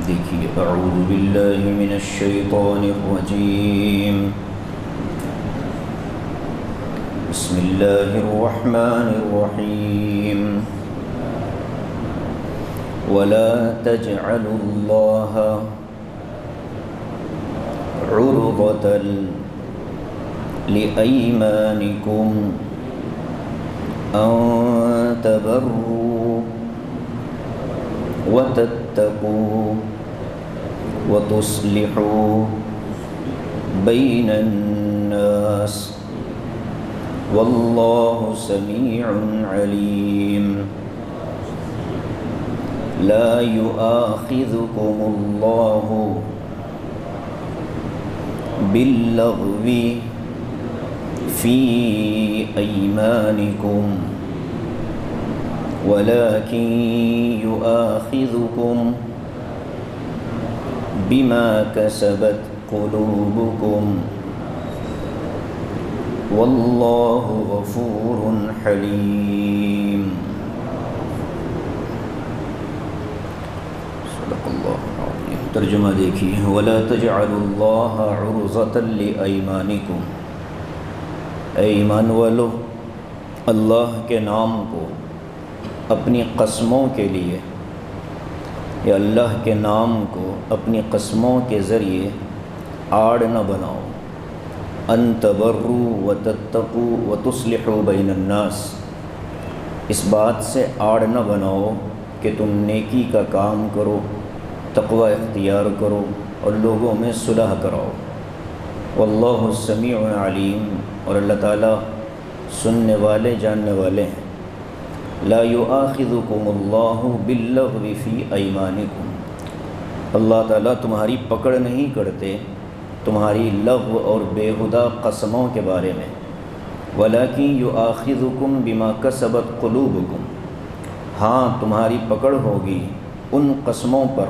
دیکھیے اعوذ باللہ من الشیطان الرجیم بسم اللہ الرحمن الرحیم ولا تجعلوا اللہ عرضة لأيمانكم أن تبروا وتتقوا وتصلحوا بين الناس والله سميع عليم لا يؤاخذكم الله باللغو في أيمانكم ولكن يؤاخذكم بما كسبت قلوبكم والله غفور حليم صدق اللہ العظیم۔ ترجمہ دیکھیے ولا تجعلوا اللہ عرضة لأيمانكم، اے ایمان والو اللہ کے نام کو اپنی قسموں کے لیے یا اللہ کے نام کو اپنی قسموں کے ذریعے آڑ نہ بناؤ۔ ان تبروا وتتقوا وتصلحوا بین الناس، اس بات سے آڑ نہ بناؤ کہ تم نیکی کا کام کرو، تقوی اختیار کرو اور لوگوں میں صلح کراؤ۔ واللہ سمیع علیم، اور اللہ تعالیٰ سننے والے جاننے والے ہیں۔ لا یؤاخذکم اللہ باللغو فی ایمانکم، اللہ تعالیٰ تمہاری پکڑ نہیں کرتے تمہاری لغو اور بےہودہ قسموں کے بارے میں، ولیکن یؤاخذکم بما کسبت قلوبکم، ہاں تمہاری پکڑ ہوگی ان قسموں پر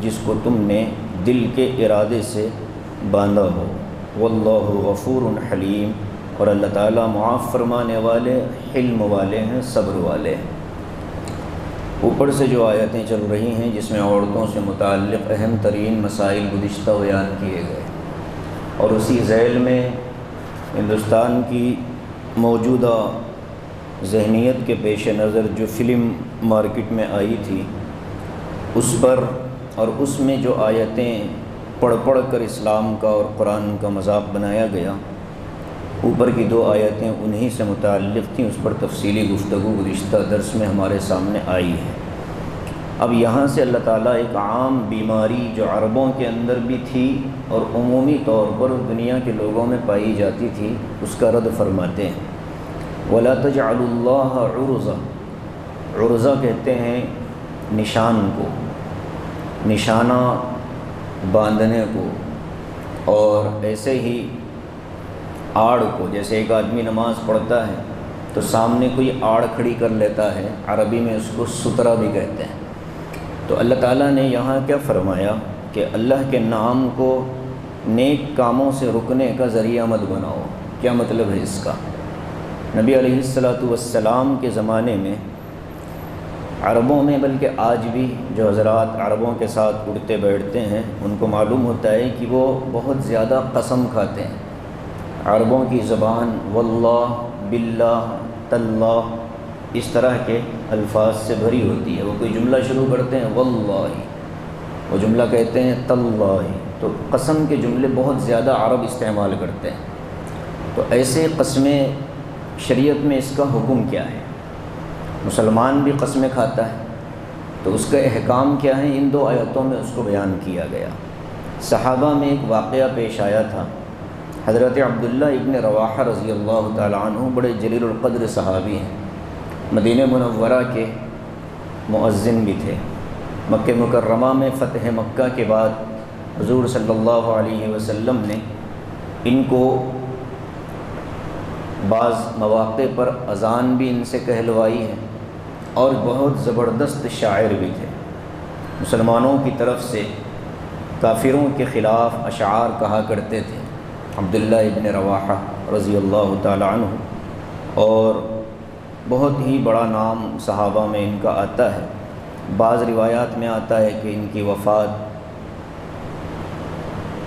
جس کو تم نے دل کے ارادے سے باندھا ہو۔ واللہ غفور حلیم، اور اللہ تعالیٰ معاف فرمانے والے، حلم والے ہیں، صبر والے ہیں۔ اوپر سے جو آیتیں چل رہی ہیں جس میں عورتوں سے متعلق اہم ترین مسائل گزشتہ بیان کیے گئے، اور اسی ذیل میں ہندوستان کی موجودہ ذہنیت کے پیش نظر جو فلم مارکیٹ میں آئی تھی اس پر، اور اس میں جو آیتیں پڑھ پڑھ کر اسلام کا اور قرآن کا مذاق بنایا گیا، اوپر کی دو آیتیں انہی سے متعلق تھیں، اس پر تفصیلی گفتگو گزشتہ درس میں ہمارے سامنے آئی ہے۔ اب یہاں سے اللہ تعالیٰ ایک عام بیماری جو عربوں کے اندر بھی تھی اور عمومی طور پر دنیا کے لوگوں میں پائی جاتی تھی اس کا رد فرماتے ہیں۔ وَلَا تَجْعَلُوا اللَّهَ عُرْضَةً، عرضہ کہتے ہیں نشان کو، نشانہ باندھنے کو، اور ایسے ہی آڑ کو، جیسے ایک آدمی نماز پڑھتا ہے تو سامنے کوئی آڑ کھڑی کر لیتا ہے، عربی میں اس کو سترہ بھی کہتے ہیں۔ تو اللہ تعالیٰ نے یہاں کیا فرمایا کہ اللہ کے نام کو نیک کاموں سے رکنے کا ذریعہ مت بناؤ۔ کیا مطلب ہے اس کا؟ نبی علیہ السلام کے زمانے میں عربوں میں، بلکہ آج بھی جو حضرات عربوں کے ساتھ اٹھتے بیٹھتے ہیں ان کو معلوم ہوتا ہے کہ وہ بہت زیادہ قسم کھاتے ہیں۔ عربوں کی زبان واللہ، باللہ، تاللہ، اس طرح کے الفاظ سے بھری ہوتی ہے۔ وہ کوئی جملہ شروع کرتے ہیں واللہ، وہ جملہ کہتے ہیں تاللہ، تو قسم کے جملے بہت زیادہ عرب استعمال کرتے ہیں۔ تو ایسے قسمیں شریعت میں اس کا حکم کیا ہے؟ مسلمان بھی قسمیں کھاتا ہے تو اس کا احکام کیا ہے؟ ان دو آیتوں میں اس کو بیان کیا گیا۔ صحابہ میں ایک واقعہ پیش آیا تھا، حضرت عبداللہ ابن رواحہ رضی اللہ تعالیٰ عنہ بڑے جلیل القدر صحابی ہیں، مدینہ منورہ کے مؤذن بھی تھے۔ مکہ مکرمہ میں فتح مکہ کے بعد حضور صلی اللہ علیہ وسلم نے ان کو بعض مواقع پر اذان بھی ان سے کہلوائی ہے، اور بہت زبردست شاعر بھی تھے۔ مسلمانوں کی طرف سے کافروں کے خلاف اشعار کہا کرتے تھے عبداللہ ابن رواحہ رضی اللہ تعالی عنہ، اور بہت ہی بڑا نام صحابہ میں ان کا آتا ہے۔ بعض روایات میں آتا ہے کہ ان کی وفات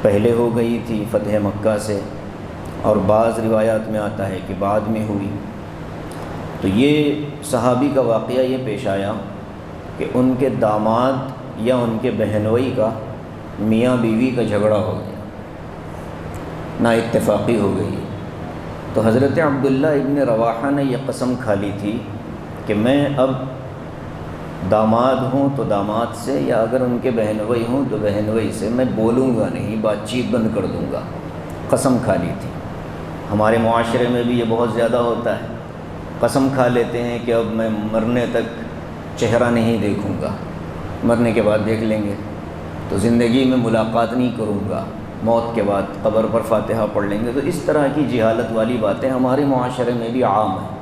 پہلے ہو گئی تھی فتح مکہ سے، اور بعض روایات میں آتا ہے کہ بعد میں ہوئی۔ تو یہ صحابی کا واقعہ یہ پیش آیا کہ ان کے داماد یا ان کے بہنوئی کا میاں بیوی کا جھگڑا ہو گیا، نا اتفاقی ہو گئی۔ تو حضرت عبداللہ ابن رواحہ نے یہ قسم کھا لی تھی کہ میں اب داماد ہوں تو داماد سے، یا اگر ان کے بہنوئی ہوں تو بہنوئی سے میں بولوں گا نہیں، بات چیت بند کر دوں گا، قسم کھا لی تھی۔ ہمارے معاشرے میں بھی یہ بہت زیادہ ہوتا ہے، قسم کھا لیتے ہیں کہ اب میں مرنے تک چہرہ نہیں دیکھوں گا، مرنے کے بعد دیکھ لیں گے، تو زندگی میں ملاقات نہیں کروں گا، موت کے بعد قبر پر فاتحہ پڑھ لیں گے۔ تو اس طرح کی جہالت والی باتیں ہمارے معاشرے میں بھی عام ہیں۔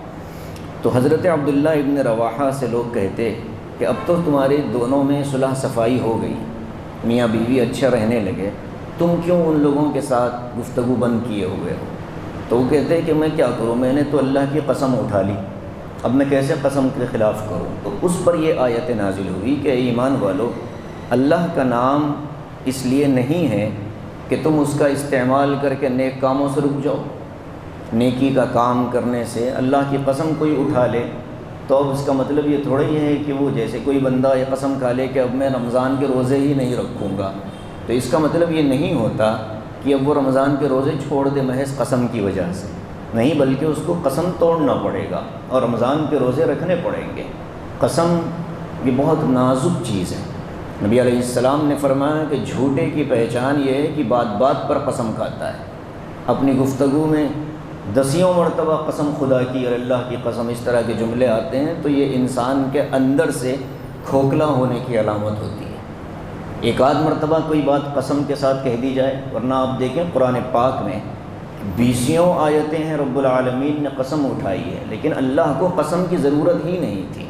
تو حضرت عبداللہ ابن رواحہ سے لوگ کہتے کہ اب تو تمہارے دونوں میں صلح صفائی ہو گئی، میاں بیوی اچھا رہنے لگے، تم کیوں ان لوگوں کے ساتھ گفتگو بند کیے ہوئے ہو؟ تو وہ کہتے کہ میں کیا کروں، میں نے تو اللہ کی قسم اٹھا لی، اب میں کیسے قسم کے خلاف کروں؟ تو اس پر یہ آیت نازل ہوئی کہ اے ایمان والو، اللہ کا نام اس لیے نہیں ہے کہ تم اس کا استعمال کر کے نیک کاموں سے رک جاؤ۔ نیکی کا کام کرنے سے اللہ کی قسم کوئی اٹھا لے تو اب اس کا مطلب یہ تھوڑا ہی ہے کہ وہ جیسے کوئی بندہ یہ قسم کھا لے کہ اب میں رمضان کے روزے ہی نہیں رکھوں گا، تو اس کا مطلب یہ نہیں ہوتا کہ اب وہ رمضان کے روزے چھوڑ دے محض قسم کی وجہ سے، نہیں، بلکہ اس کو قسم توڑنا پڑے گا اور رمضان کے روزے رکھنے پڑیں گے۔ قسم یہ بہت نازک چیز ہے۔ نبی علیہ السلام نے فرمایا کہ جھوٹے کی پہچان یہ ہے کہ بات بات پر قسم کھاتا ہے، اپنی گفتگو میں 10 مرتبہ قسم خدا کی اور اللہ کی قسم، اس طرح کے جملے آتے ہیں تو یہ انسان کے اندر سے کھوکھلا ہونے کی علامت ہوتی ہے۔ ایک آدھ مرتبہ کوئی بات قسم کے ساتھ کہہ دی جائے، ورنہ آپ دیکھیں قرآن پاک میں 20 آیتیں ہیں رب العالمین نے قسم اٹھائی ہے، لیکن اللہ کو قسم کی ضرورت ہی نہیں تھی،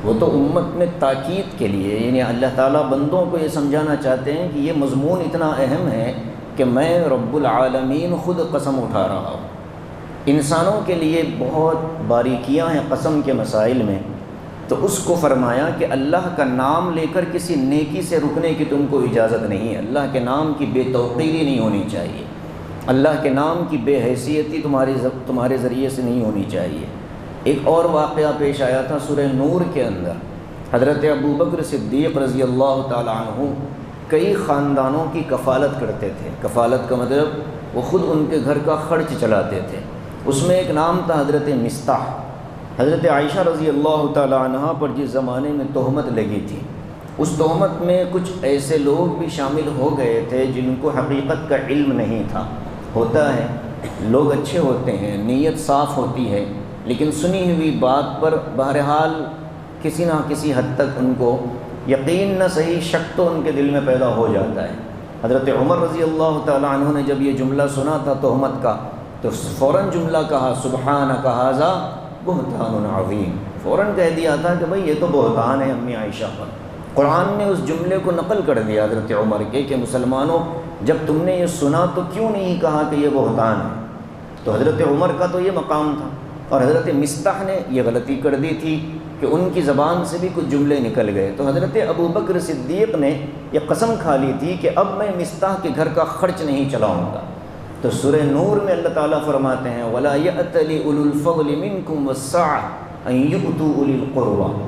وہ تو امت میں تاکید کے لیے، یعنی اللہ تعالیٰ بندوں کو یہ سمجھانا چاہتے ہیں کہ یہ مضمون اتنا اہم ہے کہ میں رب العالمین خود قسم اٹھا رہا ہوں۔ انسانوں کے لیے بہت باریکیاں ہیں قسم کے مسائل میں، تو اس کو فرمایا کہ اللہ کا نام لے کر کسی نیکی سے رکنے کی تم کو اجازت نہیں ہے، اللہ کے نام کی بے توقیری نہیں ہونی چاہیے، اللہ کے نام کی بے حیثیتی تمہارے ذریعے سے نہیں ہونی چاہیے۔ ایک اور واقعہ پیش آیا تھا سورہ نور کے اندر، حضرت ابوبکر صدیق رضی اللہ تعالی عنہ کئی خاندانوں کی کفالت کرتے تھے۔ کفالت کا مطلب وہ خود ان کے گھر کا خرچ چلاتے تھے۔ اس میں ایک نام تھا حضرت مصطح۔ حضرت عائشہ رضی اللہ تعالی عنہ پر جس زمانے میں تہمت لگی تھی، اس تہمت میں کچھ ایسے لوگ بھی شامل ہو گئے تھے جن کو حقیقت کا علم نہیں تھا۔ ہوتا ہے لوگ اچھے ہوتے ہیں، نیت صاف ہوتی ہے، لیکن سنی ہوئی بات پر بہرحال کسی نہ کسی حد تک ان کو یقین نہ صحیح شک تو ان کے دل میں پیدا ہو جاتا ہے۔ حضرت عمر رضی اللہ تعالیٰ عنہ نے جب یہ جملہ سنا تھا تہمت کا تو فوراً جملہ کہا سبحانک ھذا بہتان عظیم، فوراً کہہ دیا تھا کہ بھئی یہ تو بہتان ہے امی عائشہ پر۔ قرآن نے اس جملے کو نقل کر دیا حضرت عمر کے کہ مسلمانوں جب تم نے یہ سنا تو کیوں نہیں کہا کہ یہ بہتان ہے؟ تو حضرت عمر کا تو یہ مقام تھا، اور حضرت مصطح نے یہ غلطی کر دی تھی کہ ان کی زبان سے بھی کچھ جملے نکل گئے۔ تو حضرت ابوبکر صدیق نے یہ قسم کھا لی تھی کہ اب میں مصطح کے گھر کا خرچ نہیں چلاؤں گا۔ تو سورہ نور میں اللہ تعالیٰ فرماتے ہیں وَلَا يَأْتَلِ أُولُو الْفَضْلِ مِنْكُمْ وَالسَّعَةِ أَنْ يُؤْتُوا أُولِي الْقُرْبَى،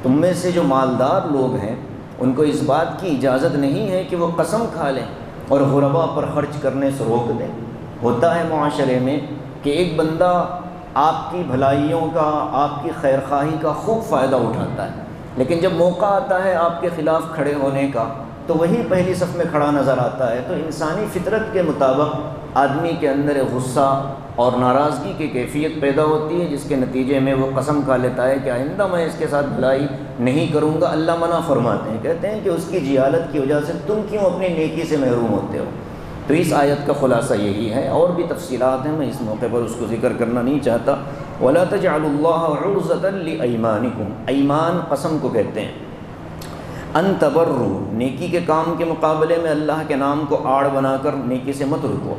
تم میں سے جو مالدار لوگ ہیں ان کو اس بات کی اجازت نہیں ہے کہ وہ قسم کھا لیں اور غربا پر خرچ کرنے سے روک دیں۔ ہوتا ہے معاشرے میں کہ ایک بندہ آپ کی بھلائیوں کا، آپ کی خیرخواہی کا خوب فائدہ اٹھاتا ہے، لیکن جب موقع آتا ہے آپ کے خلاف کھڑے ہونے کا تو وہی پہلی صف میں کھڑا نظر آتا ہے۔ تو انسانی فطرت کے مطابق آدمی کے اندر غصہ اور ناراضگی کی کیفیت پیدا ہوتی ہے، جس کے نتیجے میں وہ قسم کھا لیتا ہے کہ آئندہ میں اس کے ساتھ بھلائی نہیں کروں گا۔ اللہ منع فرماتے ہیں، کہتے ہیں کہ اس کی جہالت کی وجہ سے تم کیوں اپنی نیکی سے محروم ہوتے ہو۔ تو اس آیت کا خلاصہ یہی ہے، اور بھی تفصیلات ہیں، میں اس موقع پر اس کو ذکر کرنا نہیں چاہتا۔ وَلَا تَجْعَلُوا اللَّهَ عُرْضَةً لِأَيْمَانِكُمْ، ایمان قسم کو کہتے ہیں۔ ان تبروا، نیکی کے کام کے مقابلے میں اللہ کے نام کو آڑ بنا کر نیکی سے مت رکو۔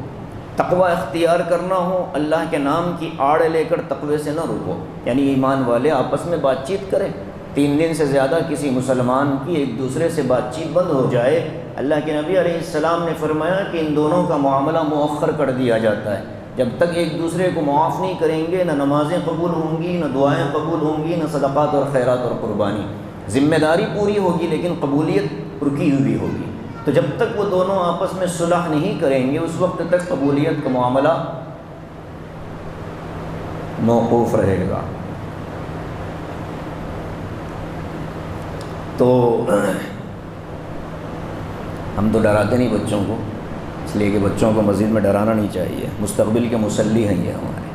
تقوی اختیار کرنا ہو اللہ کے نام کی آڑ لے کر تقوی سے نہ رکو، یعنی ایمان والے آپس میں بات چیت کریں، 3 دن سے زیادہ کسی مسلمان کی ایک دوسرے سے بات چیت بند ہو جائے، اللہ کے نبی علیہ السلام نے فرمایا کہ ان دونوں کا معاملہ مؤخر کر دیا جاتا ہے۔ جب تک ایک دوسرے کو معاف نہیں کریں گے، نہ نمازیں قبول ہوں گی، نہ دعائیں قبول ہوں گی، نہ صدقات اور خیرات اور قربانی۔ ذمہ داری پوری ہوگی لیکن قبولیت رکی ہوئی ہوگی۔ تو جب تک وہ دونوں آپس میں صلح نہیں کریں گے، اس وقت تک قبولیت کا معاملہ موقوف رہے گا۔ تو ہم تو ڈراتے نہیں بچوں کو، اس لیے کہ بچوں کو مزید میں ڈرانا نہیں چاہیے، مستقبل کے مسلی ہیں یہ ہمارے،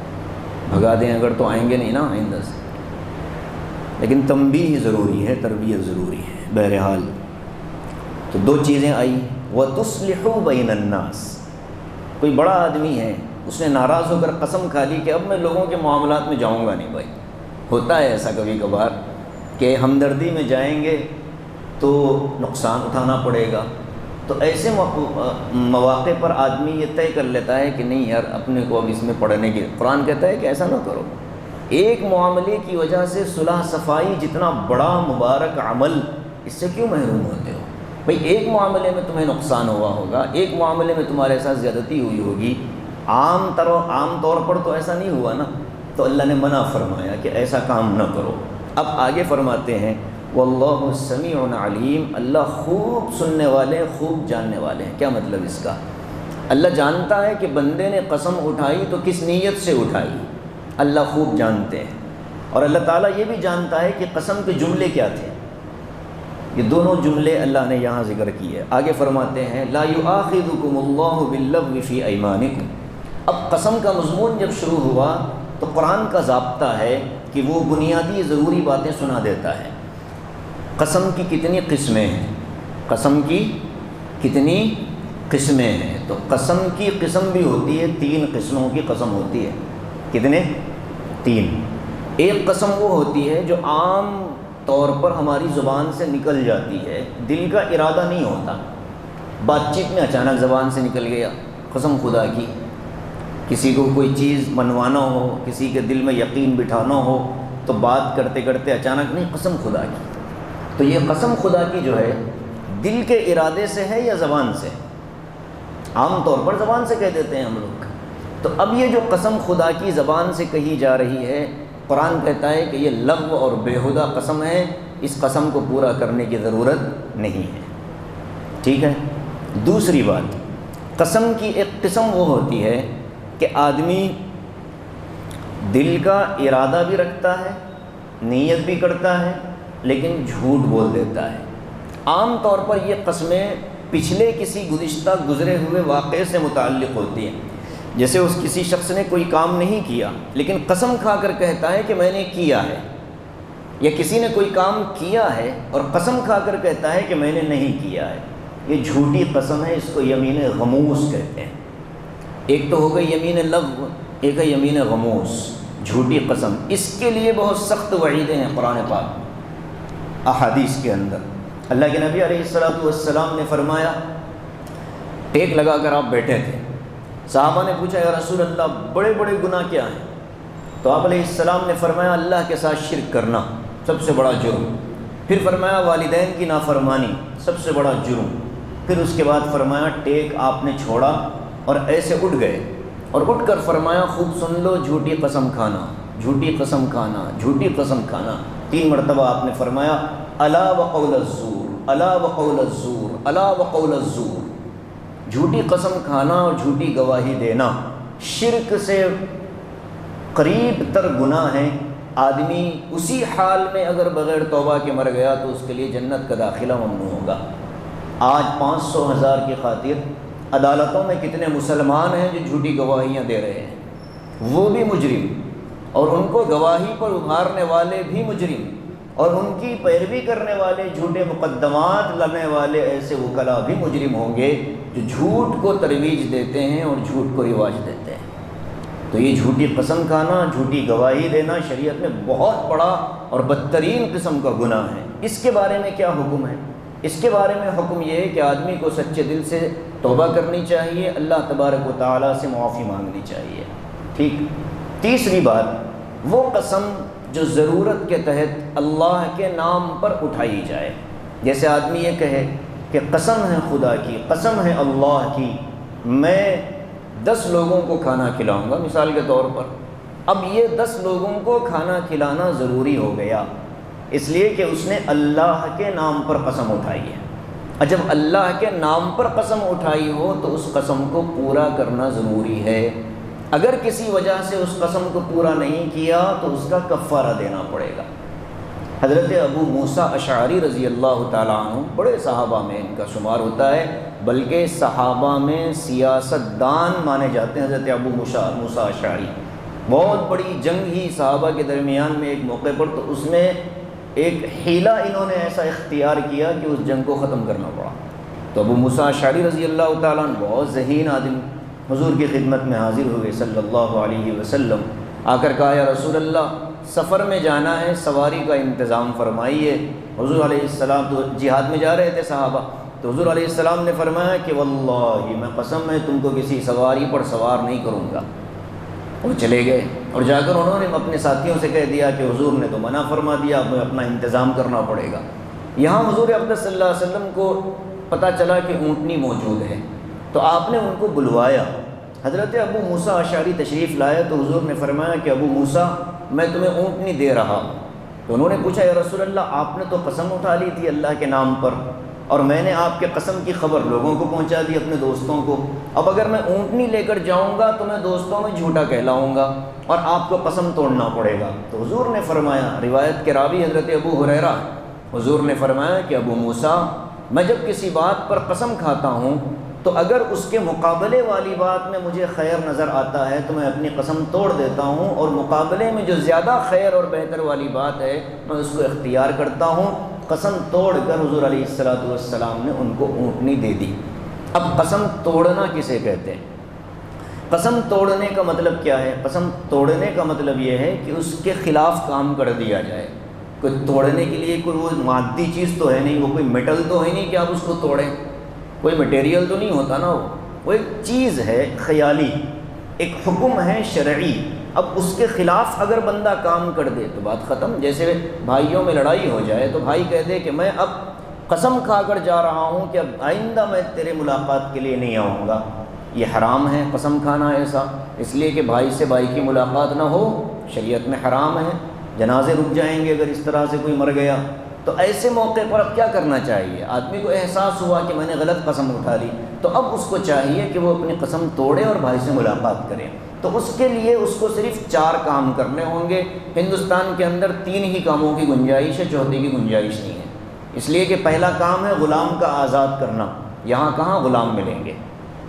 بھگا دیں اگر تو آئیں گے نہیں نا آئندہ سے، لیکن تنبیہ ضروری ہے، تربیت ضروری ہے۔ بہرحال تو 2 چیزیں آئی، وَتُصْلِحُوا بَيْنَ النَّاسِ۔ کوئی بڑا آدمی ہے، اس نے ناراض ہو کر قسم کھا لی کہ اب میں لوگوں کے معاملات میں جاؤں گا نہیں۔ بھائی ہوتا ہے ایسا کبھی کبھار کہ ہمدردی میں جائیں گے تو نقصان اٹھانا پڑے گا، تو ایسے مواقع پر آدمی یہ طے کر لیتا ہے کہ نہیں یار اپنے کو اب اس میں پڑھنے کی، قرآن کہتا ہے کہ ایسا نہ کرو۔ ایک معاملے کی وجہ سے صلح صفائی جتنا بڑا مبارک عمل، اس سے کیوں محروم ہوتے ہو؟ بھئی ایک معاملے میں تمہیں نقصان ہوا ہوگا، ایک معاملے میں تمہارے ساتھ زیادتی ہوئی ہوگی، عام طور پر تو ایسا نہیں ہوا نا، تو اللہ نے منع فرمایا کہ ایسا کام نہ کرو۔ اب آگے فرماتے ہیں واللہ سمیع علیم، اللہ خوب سننے والے، خوب جاننے والے ہیں۔ کیا مطلب اس کا؟ اللہ جانتا ہے کہ بندے نے قسم اٹھائی تو کس نیت سے اٹھائی، اللہ خوب جانتے ہیں، اور اللہ تعالیٰ یہ بھی جانتا ہے کہ قسم کے جملے کیا تھے۔ یہ دونوں جملے اللہ نے یہاں ذکر کیے۔ آگے فرماتے ہیں لا یؤاخذکم اللہ باللغو فی ایمانکم۔ اب قسم کا مضمون جب شروع ہوا تو قرآن کا ضابطہ ہے کہ وہ بنیادی ضروری باتیں سنا دیتا ہے۔ قسم کی کتنی قسمیں ہیں، قسم کی کتنی قسمیں ہیں، تو قسم کی قسم بھی ہوتی ہے، 3 قسموں کی قسم ہوتی ہے۔ کتنے؟ 3۔ ایک قسم وہ ہوتی ہے جو عام طور پر ہماری زبان سے نکل جاتی ہے، دل کا ارادہ نہیں ہوتا، بات چیت میں اچانک زبان سے نکل گیا قسم خدا کی، کسی کو کوئی چیز منوانا ہو، کسی کے دل میں یقین بٹھانا ہو تو بات کرتے کرتے اچانک نہیں، قسم خدا کی۔ تو یہ قسم خدا کی جو ہے دل کے ارادے سے ہے یا زبان سے؟ عام طور پر زبان سے کہہ دیتے ہیں ہم لوگ۔ تو اب یہ جو قسم خدا کی زبان سے کہی جا رہی ہے، قرآن کہتا ہے کہ یہ لغو اور بیہودہ قسم ہے، اس قسم کو پورا کرنے کی ضرورت نہیں ہے۔ ٹھیک ہے؟ دوسری بات، قسم کی ایک قسم وہ ہوتی ہے کہ آدمی دل کا ارادہ بھی رکھتا ہے، نیت بھی کرتا ہے، لیکن جھوٹ بول دیتا ہے۔ عام طور پر یہ قسمیں پچھلے کسی گزرے ہوئے واقعے سے متعلق ہوتی ہیں۔ جیسے کسی شخص نے کوئی کام نہیں کیا لیکن قسم کھا کر کہتا ہے کہ میں نے کیا ہے، یا کسی نے کوئی کام کیا ہے اور قسم کھا کر کہتا ہے کہ میں نے نہیں کیا ہے، یہ جھوٹی قسم ہے، اس کو یمین غموس کہتے ہیں۔ ایک تو ہو گئی یمین لغو، ایک ہے یمین غموس، جھوٹی قسم۔ اس کے لیے بہت سخت وعیدیں ہیں قرآن پاک، احادیث کے اندر۔ اللہ کے نبی علیہ السلام نے فرمایا، ٹیک لگا کر آپ بیٹھے تھے، صحابہ نے پوچھا یا رسول اللہ بڑے بڑے گناہ کیا ہیں؟ تو آپ علیہ السلام نے فرمایا اللہ کے ساتھ شرک کرنا سب سے بڑا جرم، پھر فرمایا والدین کی نافرمانی سب سے بڑا جرم، پھر اس کے بعد فرمایا ٹیک آپ نے چھوڑا اور ایسے اٹھ گئے، اور اٹھ کر فرمایا خوب سن لو، جھوٹی قسم کھانا، جھوٹی قسم کھانا، جھوٹی قسم کھانا۔ 3 مرتبہ آپ نے فرمایا الا وقول الزور، الا وقول الزور، الا وقول الزور۔ جھوٹی قسم کھانا اور جھوٹی گواہی دینا شرک سے قریب تر گناہ ہیں۔ آدمی اسی حال میں اگر بغیر توبہ کے مر گیا تو اس کے لیے جنت کا داخلہ ممنوع ہوگا۔ آج 500,000 کی خاطر عدالتوں میں کتنے مسلمان ہیں جو جھوٹی گواہیاں دے رہے ہیں، وہ بھی مجرم، اور ان کو گواہی پر ابھارنے والے بھی مجرم، اور ان کی پیروی کرنے والے، جھوٹے مقدمات لانے والے ایسے وکلاء بھی مجرم ہوں گے جو جھوٹ کو ترویج دیتے ہیں اور جھوٹ کو رواج دیتے ہیں۔ تو یہ جھوٹی قسم کھانا، جھوٹی گواہی دینا شریعت میں بہت بڑا اور بدترین قسم کا گناہ ہے۔ اس کے بارے میں کیا حکم ہے؟ اس کے بارے میں حکم یہ ہے کہ آدمی کو سچے دل سے توبہ کرنی چاہیے، اللہ تبارک و تعالیٰ سے معافی مانگنی چاہیے۔ ٹھیک۔ تیسری بات، وہ قسم جو ضرورت کے تحت اللہ کے نام پر اٹھائی جائے. جیسے آدمی یہ کہے کہ قسم ہے خدا کی، قسم ہے اللہ کی، میں 10 لوگوں کو کھانا کھلاؤں گا مثال کے طور پر. اب یہ 10 لوگوں کو کھانا کھلانا ضروری ہو گیا اس لیے کہ اس نے اللہ کے نام پر قسم اٹھائی ہے. اور جب اللہ کے نام پر قسم اٹھائی ہو تو اس قسم کو پورا کرنا ضروری ہے. اگر کسی وجہ سے اس قسم کو پورا نہیں کیا تو اس کا کفارہ دینا پڑے گا. حضرت ابو موسیٰ اشعری رضی اللہ تعالیٰ عنہ بڑے صحابہ میں ان کا شمار ہوتا ہے، بلکہ صحابہ میں سیاست دان مانے جاتے ہیں. حضرت ابو موسیٰ اشعری بہت بڑی جنگ ہی صحابہ کے درمیان میں ایک موقع پر، تو اس میں ایک حیلہ انہوں نے ایسا اختیار کیا کہ اس جنگ کو ختم کرنا پڑا. تو ابو موسیٰ اشعری رضی اللہ تعالیٰ عنہ بہت ذہین آدمی حضور کی خدمت میں حاضر ہوئے صلی اللہ علیہ وسلم. آ کر کہا یا رسول اللہ سفر میں جانا ہے، سواری کا انتظام فرمائیے. حضور علیہ السلام تو جہاد میں جا رہے تھے صحابہ، تو حضور علیہ السلام نے فرمایا کہ واللہ میں قسم ہے تم کو کسی سواری پر سوار نہیں کروں گا. وہ چلے گئے اور جا کر انہوں نے اپنے ساتھیوں سے کہہ دیا کہ حضور نے تو منع فرما دیا، اب اپنا انتظام کرنا پڑے گا. یہاں حضور اقدس صلی اللہ علیہ وسلم کو پتہ چلا کہ اونٹنی موجود ہے، تو آپ نے ان کو بلوایا. حضرت ابو موسیٰ اشعری تشریف لائے تو حضور نے فرمایا کہ ابو موسیٰ میں تمہیں اونٹنی دے رہا ہوں. تو انہوں نے پوچھا یا رسول اللہ آپ نے تو قسم اٹھا لی تھی اللہ کے نام پر، اور میں نے آپ کے قسم کی خبر لوگوں کو پہنچا دی اپنے دوستوں کو. اب اگر میں اونٹنی لے کر جاؤں گا تو میں دوستوں میں جھوٹا کہلاؤں گا اور آپ کو قسم توڑنا پڑے گا. تو حضور نے فرمایا، روایت کے راوی حضرت ابو ہریرہ، حضور نے فرمایا کہ ابو موسیٰ میں جب کسی بات پر قسم کھاتا ہوں تو اگر اس کے مقابلے والی بات میں مجھے خیر نظر آتا ہے تو میں اپنی قسم توڑ دیتا ہوں، اور مقابلے میں جو زیادہ خیر اور بہتر والی بات ہے میں اس کو اختیار کرتا ہوں. قسم توڑ کر حضور علیہ السلام نے ان کو اونٹنی دے دی. اب قسم توڑنا کسے کہتے ہیں؟ قسم توڑنے کا مطلب کیا ہے؟ قسم توڑنے کا مطلب یہ ہے کہ اس کے خلاف کام کر دیا جائے. کوئی توڑنے کے لیے کوئی وہ مادی چیز تو ہے نہیں، وہ کوئی میٹل تو ہے نہیں کہ آپ اس کو توڑیں، کوئی مٹیریل تو نہیں ہوتا نا، وہ ایک چیز ہے خیالی، ایک حکم ہے شرعی. اب اس کے خلاف اگر بندہ کام کر دے تو بات ختم. جیسے بھائیوں میں لڑائی ہو جائے تو بھائی کہہ دے کہ میں اب قسم کھا کر جا رہا ہوں کہ اب آئندہ میں تیرے ملاقات کے لیے نہیں آؤں گا. یہ حرام ہے قسم کھانا ایسا، اس لیے کہ بھائی سے بھائی کی ملاقات نہ ہو، شریعت میں حرام ہے. جنازے رک جائیں گے اگر اس طرح سے کوئی مر گیا. تو ایسے موقع پر اب کیا کرنا چاہیے؟ آدمی کو احساس ہوا کہ میں نے غلط قسم اٹھا لی، تو اب اس کو چاہیے کہ وہ اپنی قسم توڑے اور بھائی سے ملاقات کرے. تو اس کے لیے اس کو صرف 4 کام کرنے ہوں گے. ہندوستان کے اندر 3 ہی کاموں کی گنجائش ہے، چوتھے کی گنجائش نہیں ہے. اس لیے کہ پہلا کام ہے غلام کا آزاد کرنا. یہاں کہاں غلام ملیں گے؟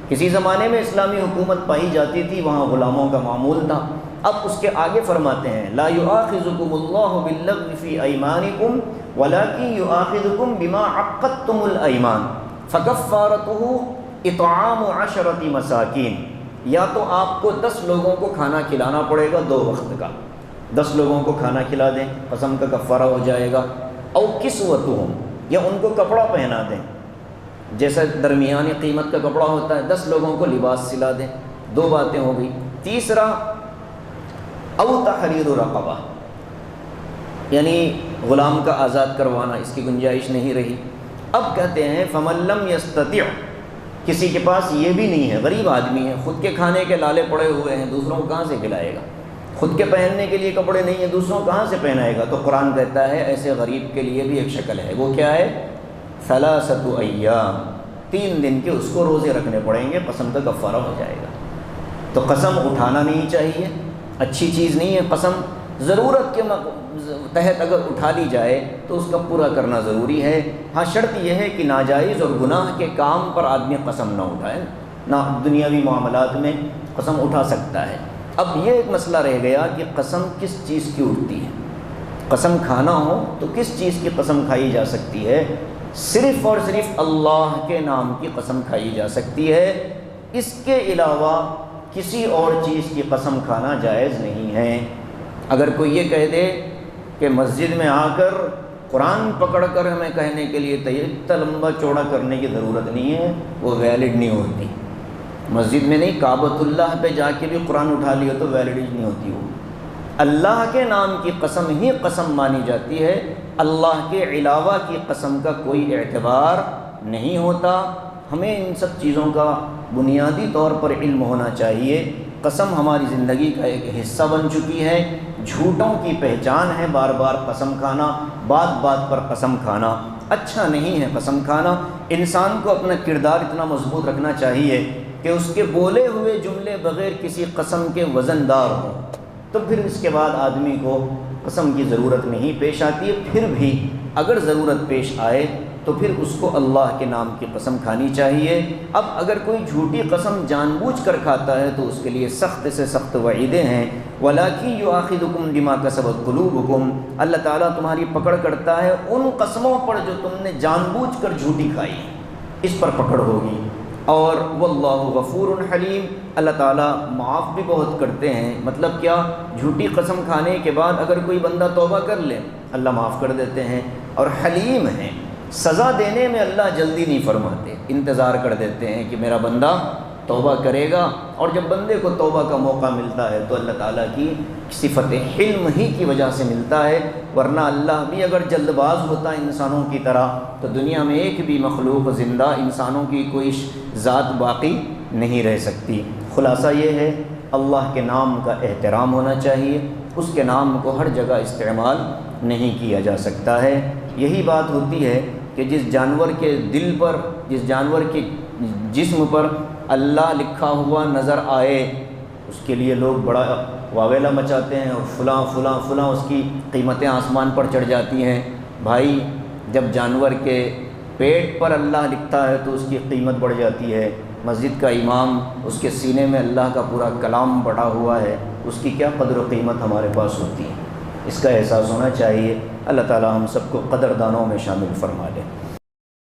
کسی زمانے میں اسلامی حکومت پائی جاتی تھی، وہاں غلاموں کا معمول تھا. اب اس کے آگے فرماتے ہیں لا یؤاخذکم اللہ باللغو فی ایمانکم ولکن یؤاخذکم بما عقدتم الایمان فکفارتہ اطعام 10 مساکین. یا تو آپ کو 10 لوگوں کو کھانا کھلانا پڑے گا 2 وقت کا، 10 لوگوں کو کھانا کھلا دیں، قسم کا کفارہ ہو جائے گا. او کسوتہم، یا ان کو کپڑا پہنا دیں، جیسا درمیانی قیمت کا کپڑا ہوتا ہے، 10 لوگوں کو لباس سلا دیں. 2 باتیں ہو گئی. تیسرا او تحریر رقبہ، یعنی غلام کا آزاد کروانا، اس کی گنجائش نہیں رہی. اب کہتے ہیں فمن لم یستطع، کسی کے پاس یہ بھی نہیں ہے، غریب آدمی ہے، خود کے کھانے کے لالے پڑے ہوئے ہیں، دوسروں کو کہاں سے کھلائے گا؟ خود کے پہننے کے لیے کپڑے نہیں ہیں، دوسروں کو کہاں سے پہنائے گا؟ تو قرآن کہتا ہے ایسے غریب کے لیے بھی ایک شکل ہے. وہ کیا ہے؟ 3 ایام، 3 دن کے اس کو روزے رکھنے پڑیں گے، قسم کا کفارہ ہو جائے گا. تو قسم اٹھانا نہیں چاہیے، اچھی چیز نہیں ہے. قسم ضرورت کے تحت اگر اٹھا لی جائے تو اس کا پورا کرنا ضروری ہے. ہاں شرط یہ ہے کہ ناجائز اور گناہ کے کام پر آدمی قسم نہ اٹھائے، نہ دنیاوی معاملات میں قسم اٹھا سکتا ہے. اب یہ ایک مسئلہ رہ گیا کہ قسم کس چیز کی اٹھتی ہے. قسم کھانا ہو تو کس چیز کی قسم کھائی جا سکتی ہے؟ صرف اور صرف اللہ کے نام کی قسم کھائی جا سکتی ہے. اس کے علاوہ کسی اور چیز کی قسم کھانا جائز نہیں ہے. اگر کوئی یہ کہہ دے کہ مسجد میں آ کر قرآن پکڑ کر ہمیں کہنے کے لیے اتنا لمبا چوڑا کرنے کی ضرورت نہیں ہے، وہ ویلڈ نہیں ہوتی. مسجد میں نہیں، کعبۃ اللہ پہ جا کے بھی قرآن اٹھا لیا تو ویلڈ نہیں ہوتی. وہ اللہ کے نام کی قسم ہی قسم مانی جاتی ہے، اللہ کے علاوہ کی قسم کا کوئی اعتبار نہیں ہوتا۔ ہمیں ان سب چیزوں کا بنیادی طور پر علم ہونا چاہیے۔ قسم ہماری زندگی کا ایک حصہ بن چکی ہے، جھوٹوں کی پہچان ہے بار بار قسم کھانا، بات بات پر قسم کھانا اچھا نہیں ہے۔ قسم کھانا، انسان کو اپنا کردار اتنا مضبوط رکھنا چاہیے کہ اس کے بولے ہوئے جملے بغیر کسی قسم کے وزن دار ہوں، تو پھر اس کے بعد آدمی کو قسم کی ضرورت نہیں پیش آتی ہے۔ پھر بھی اگر ضرورت پیش آئے تو پھر اس کو اللہ کے نام کی قسم کھانی چاہیے۔ اب اگر کوئی جھوٹی قسم جان بوجھ کر کھاتا ہے تو اس کے لیے سخت سے سخت وعیدیں ہیں۔ وَلَٰكِن يُؤَاخِذُكُم بِمَا كَسَبَتْ قُلُوبُكُم، اللہ تعالیٰ تمہاری پکڑ کرتا ہے ان قسموں پر جو تم نے جان بوجھ کر جھوٹی کھائی، اس پر پکڑ ہوگی۔ اور واللہ غفور حلیم، اللہ تعالیٰ معاف بھی بہت کرتے ہیں۔ مطلب کیا؟ جھوٹی قسم کھانے کے بعد اگر کوئی بندہ توبہ کر لے اللہ معاف کر دیتے ہیں، اور حلیم ہیں، سزا دینے میں اللہ جلدی نہیں فرماتے، انتظار کر دیتے ہیں کہ میرا بندہ توبہ کرے گا۔ اور جب بندے کو توبہ کا موقع ملتا ہے تو اللہ تعالیٰ کی صفت حلم ہی کی وجہ سے ملتا ہے، ورنہ اللہ بھی اگر جلد باز ہوتا انسانوں کی طرح تو دنیا میں ایک بھی مخلوق زندہ، انسانوں کی کوئی ذات باقی نہیں رہ سکتی۔ خلاصہ یہ ہے، اللہ کے نام کا احترام ہونا چاہیے، اس کے نام کو ہر جگہ استعمال نہیں کیا جا سکتا ہے۔ یہی بات ہوتی ہے کہ جس جانور کے دل پر، جس جانور کے جسم پر اللہ لکھا ہوا نظر آئے اس کے لیے لوگ بڑا واویلا مچاتے ہیں، اور فلاں فلاں فلاں اس کی قیمتیں آسمان پر چڑھ جاتی ہیں۔ بھائی جب جانور کے پیٹ پر اللہ لکھتا ہے تو اس کی قیمت بڑھ جاتی ہے۔ مسجد کا امام، اس کے سینے میں اللہ کا پورا کلام پڑھا ہوا ہے، اس کی کیا قدر و قیمت ہمارے پاس ہوتی ہے؟ اس کا احساس ہونا چاہیے۔ اللہ تعالی ہم سب کو قدردانوں میں شامل فرما لے۔